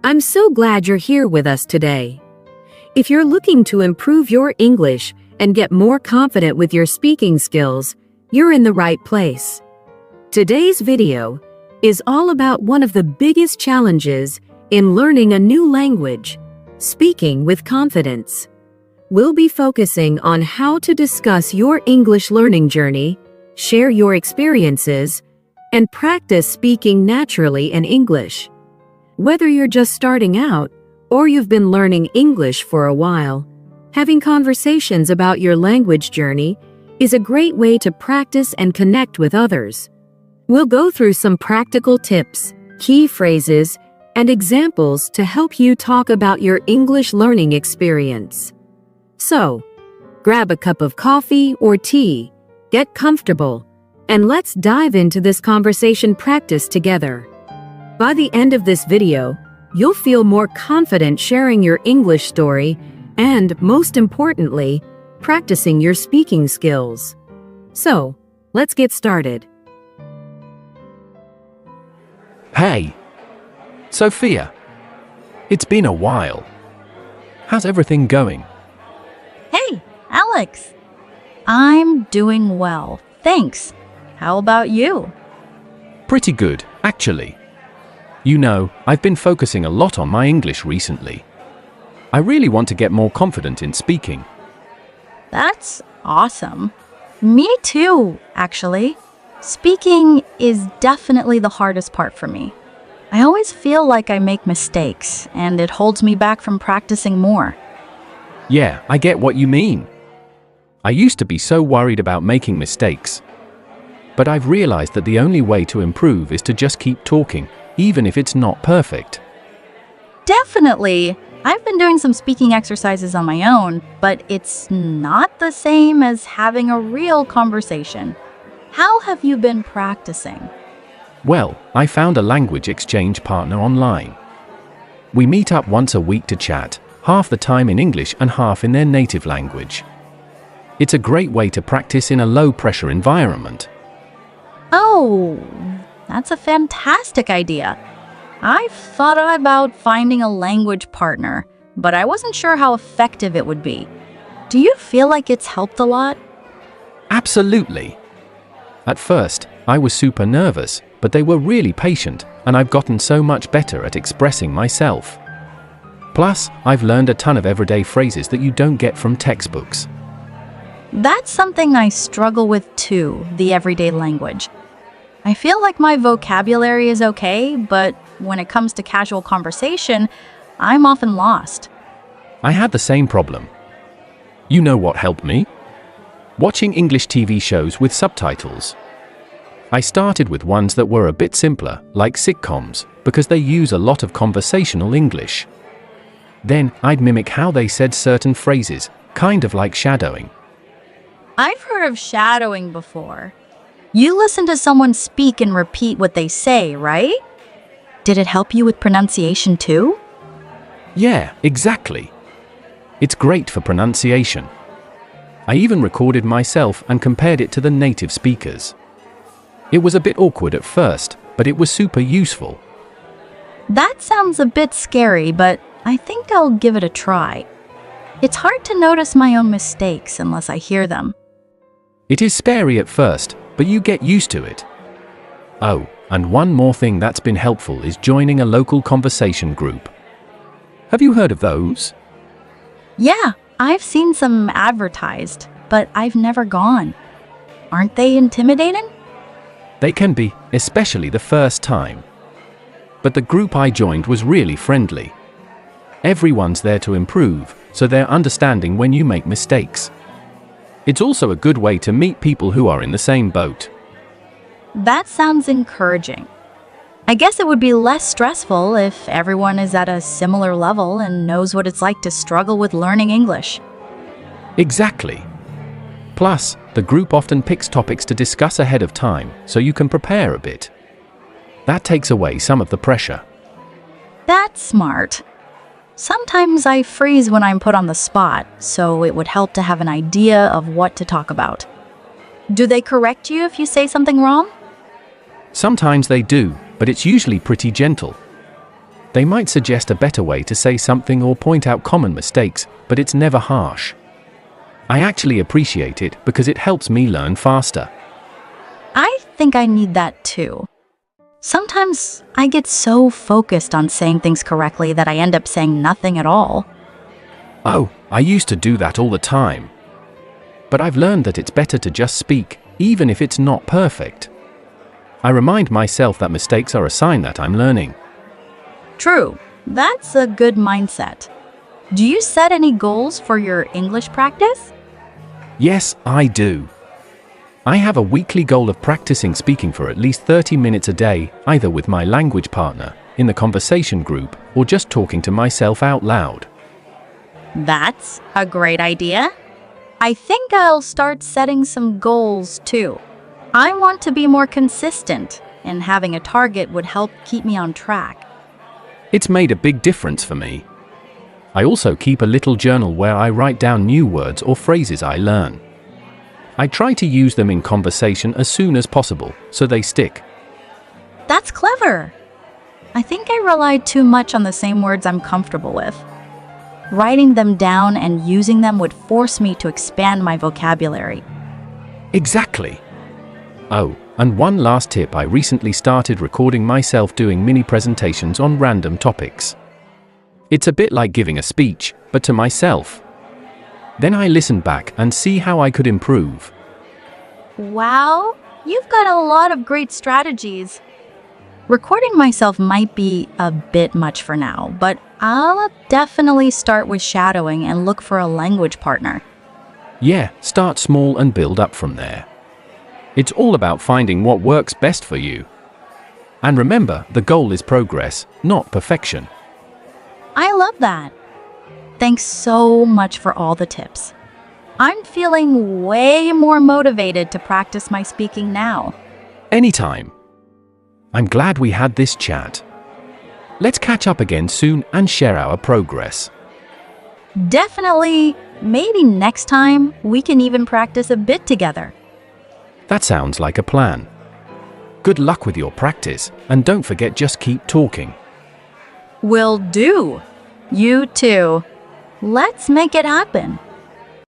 I'm so glad you're here with us today. If you're looking to improve your English and get more confident with your speaking skills, you're in the right place. Today's video is all about one of the biggest challenges in learning a new language, speaking with confidence. We'll be focusing on how to discuss your English learning journey, share your experiences, and practice speaking naturally in English. Whether you're just starting out or you've been learning English for a while, having conversations about your language journey is a great way to practice and connect with others. We'll go through some practical tips, key phrases, and examples to help you talk about your English learning experience. So, grab a cup of coffee or tea, get comfortable, and let's dive into this conversation practice together. By the end of this video, you'll feel more confident sharing your English story and, most importantly, practicing your speaking skills. So, let's get started. Hey, Sophia. It's been a while. How's everything going? Hey, Alex. I'm doing well, thanks. How about you? Pretty good, actually. You know, I've been focusing a lot on my English recently. I really want to get more confident in speaking. That's awesome. Me too, actually. Speaking is definitely the hardest part for me. I always feel like I make mistakes, and it holds me back from practicing more. Yeah, I get what you mean. I used to be so worried about making mistakes. But I've realized that the only way to improve is to just keep talking, even if it's not perfect. Definitely. I've been doing some speaking exercises on my own, but it's not the same as having a real conversation. How have you been practicing? Well, I found a language exchange partner online. We meet up once a week to chat, half the time in English and half in their native language. It's a great way to practice in a low-pressure environment. Oh, that's a fantastic idea. I've thought about finding a language partner, but I wasn't sure how effective it would be. Do you feel like it's helped a lot? Absolutely. At first, I was super nervous, but they were really patient, and I've gotten so much better at expressing myself. Plus, I've learned a ton of everyday phrases that you don't get from textbooks. That's something I struggle with too, the everyday language. I feel like my vocabulary is okay, but when it comes to casual conversation, I'm often lost. I had the same problem. You know what helped me? Watching English TV shows with subtitles. I started with ones that were a bit simpler, like sitcoms, because they use a lot of conversational English. Then, I'd mimic how they said certain phrases, kind of like shadowing. I've heard of shadowing before. You listen to someone speak and repeat what they say, right? Did it help you with pronunciation too? Yeah, exactly. It's great for pronunciation. I even recorded myself and compared it to the native speakers. It was a bit awkward at first, but it was super useful. That sounds a bit scary, but I think I'll give it a try. It's hard to notice my own mistakes unless I hear them. It is scary at first, but you get used to it. Oh, and one more thing that's been helpful is joining a local conversation group. Have you heard of those? Yeah, I've seen some advertised, but I've never gone. Aren't they intimidating? They can be, especially the first time. But the group I joined was really friendly. Everyone's there to improve, so they're understanding when you make mistakes. It's also a good way to meet people who are in the same boat. That sounds encouraging. I guess it would be less stressful if everyone is at a similar level and knows what it's like to struggle with learning English. Exactly. Plus, the group often picks topics to discuss ahead of time, so you can prepare a bit. That takes away some of the pressure. That's smart. Sometimes I freeze when I'm put on the spot, so it would help to have an idea of what to talk about. Do they correct you if you say something wrong? Sometimes they do, but it's usually pretty gentle. They might suggest a better way to say something or point out common mistakes, but it's never harsh. I actually appreciate it because it helps me learn faster. I think I need that too. Sometimes I get so focused on saying things correctly that I end up saying nothing at all. Oh, I used to do that all the time. But I've learned that it's better to just speak, even if it's not perfect. I remind myself that mistakes are a sign that I'm learning. True, that's a good mindset. Do you set any goals for your English practice? Yes, I do. I have a weekly goal of practicing speaking for at least 30 minutes a day, either with my language partner, in the conversation group, or just talking to myself out loud. That's a great idea. I think I'll start setting some goals too. I want to be more consistent, and having a target would help keep me on track. It's made a big difference for me. I also keep a little journal where I write down new words or phrases I learn. I try to use them in conversation as soon as possible, so they stick. That's clever. I think I rely too much on the same words I'm comfortable with. Writing them down and using them would force me to expand my vocabulary. Exactly. Oh, and one last tip: I recently started recording myself doing mini presentations on random topics. It's a bit like giving a speech, but to myself. Then I listen back and see how I could improve. Wow, you've got a lot of great strategies. Recording myself might be a bit much for now, but I'll definitely start with shadowing and look for a language partner. Yeah, start small and build up from there. It's all about finding what works best for you. And remember, the goal is progress, not perfection. I love that. Thanks so much for all the tips. I'm feeling way more motivated to practice my speaking now. Anytime. I'm glad we had this chat. Let's catch up again soon and share our progress. Definitely. Maybe next time we can even practice a bit together. That sounds like a plan. Good luck with your practice, and don't forget, just keep talking. Will do. You too. Let's make it happen.